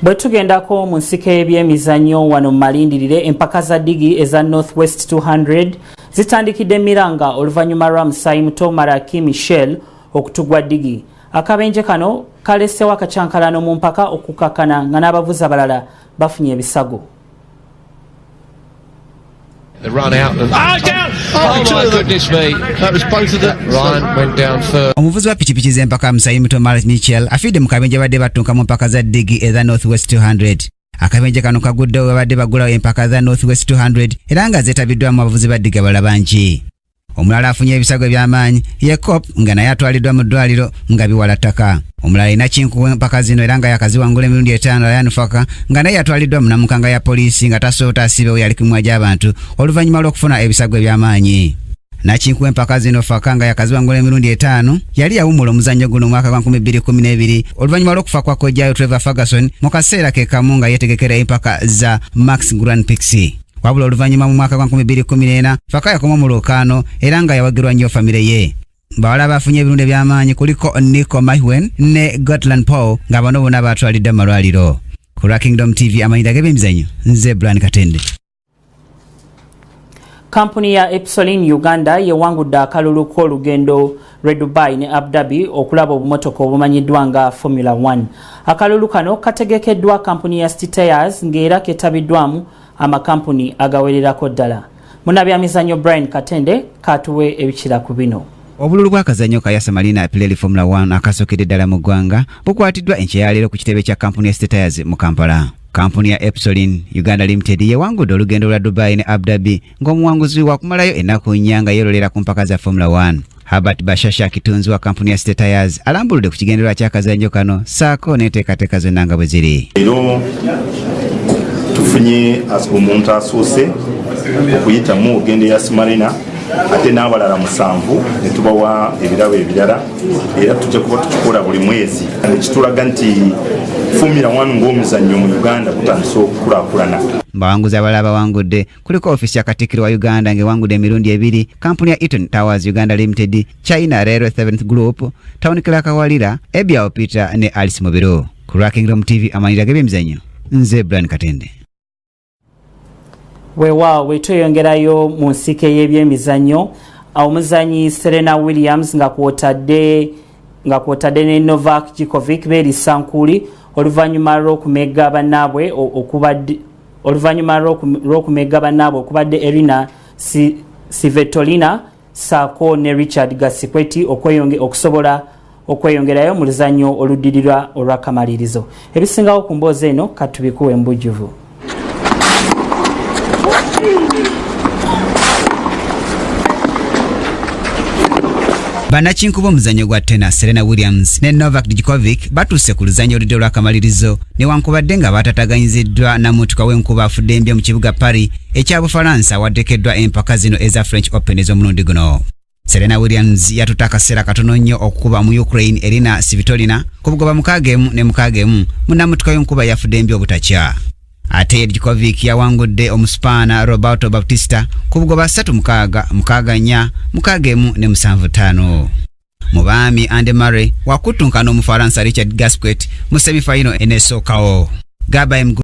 Bwe tugendako mu nsiko y'ebyemizannyo wano mu malindirire empaka za digi eza Northwest 200 zitandikidde Miranga oluvannyuma lwa Musayi Muto Maraki Michel okutugwa digi. Akabenje kano kalesewo akacyankalano mu mpaka okukakana nga n'abavuzi abalala bafunye ebisago. They run out and down! Oh my goodness me! That was both of them. Ryan went down first. Omuvuzi wa pikipiki z'empaka Musayi Muto Maraki Michel afidde mu kabenje badde batunka mu mpaka za digi eza Northwest 200. Akabenje kano kaguddewo we badde bagulawo empaka za Northwest 200 era nga zeetabiddwamu abavuzi ba digi abalala bangi. Omulala afunye ebisago by'amaanyi ye Cop nga naye atwaliddwa mu ddwaliro nga biwala ttaka. Omulala alina kinku empaka zino era nga yakaziwangula emirundi 5 Ryan Faka nga naye atwaliddwa mu namukanga ya poliisi nga tasoota asibewo yali kumwa gy'abantu oluvannyuma lw'okufuna ebisago by'amaanyi. Nakinku empaka zino Faka nga yakaziwangula emirundi 5 yali yawummula omuzannyo guno mwaka gwa 2012 oluvannyuma lw'okufa kwa kojjaayo Trevor Ferguson mu kaseera ke kamu nga yeetegekera empaka za Max Grand Prix. Wabula oluvannyuma mu mwaka gwa 2014 Faka yakoma mu lwokaano era nga yawagirwa nnyo famire ye. Bawala bafunye ebirunde by'amaanyi kuliko Nico Mahwen ne Gotland Paul nga bano bonna batwalidde mu malwaliro. Ku Kingdom TV amanyi g'ebyemizannyo nze Brian Katende. Kampuni ya Epsolin Uganda yewangudde akalulu k'olugendo lw'e Dubai ne Abu Dhabi okulaba obumotoka obumanyiddwa nga Formula 1. Akalulu kano kategekeddwa kampuni ya Stitayers ng'era ketabiddwamu amakampuni agawererako ddala. Munnabyamizannyo Brian Katende katuwe ebikira ku bino. Obululu bw'akazannyo ka Yasa Marina Pirelli Formula 1 akasookedde ddala mu ggwanga bukwatiddwa enkya ya leero ku kitebe kya kampuni ya Stitayers mu Kampala. Kampuni ya Epsolin Uganda Limited yewangudde olugendo lwa Dubai ne Abu Dhabi ng'omuwanguzi wakumalayo ennaku nnya nga yeerolera ku mpaka za Formula 1. Herbert Bashasha kitunzi wa kampuni ya Stitayers alambuludde ku kigendererwa ky'akazannyo kano saako n'enteekateeka zonna nga bwe ziri. Tufunye omuntu asoose okuyitamu ogende ya Marina ate n'abalala 7 ne tubawa ebirabo ebirala era tujja kuba tukikola buli mwezi. Ekitulaga nti Formula 1 ng'omuzannyo mu Uganda gutandise okukulaakulana. Bawanguzi abalala bawangudde kuliko ofisi ya Katikkiro wa Uganda ng'ewangudde emirundi 2, kampuni ya Eaton Towers Uganda Limited, China Railway 7th Group, Town Clerk Kawalira, Ebyao Peter ne Alice Mubiro. Ku Kingdom TV amanyi g'ebyemizannyo nze Brian Katende. Weewaawo tweyongerayo mu nsiko y'ebyemizannyo omuzannyi Serena Williams nga kwotadde ne Novak Djokovic beeri sankuli oluvannyuma lw'okumegga bannaabwe okubadde Elina Svitolina saako ne Richard Gasikweti okusobola okweyongerayo mu luzannyo oluddirira olw'akamalirizo. Ebisingawo ku mboozi eno katubikuwe mbujjuvu. Bannakinkuba omuzannyo gwa tennis Serena Williams ne Novak Djokovic batuuse ku luzannyo oludde olw'akamalirizo newankubadde nga baataganyiziddwa namutuka w'enkuba afudde embya mu kibuga Paris ekya Bufalansa waddekeddwa empaka zino eza French Open ez'omulundi guno. Serena Williams yatuta akaseera katono nnyo okukuba mu Ukraine Elina Svitolina ku bugoba 6-1 mu namutuka w'enkuba yafudde embya obutakya. Ate Djokovic yawangudde Omuspaana Roberto Bautista ku bugoba 3-6, 6-1 ne 7-5. Mu baami Andy Murray wakutunkana Omufalansa Richard Gasquet mu semifinal eneesookawo.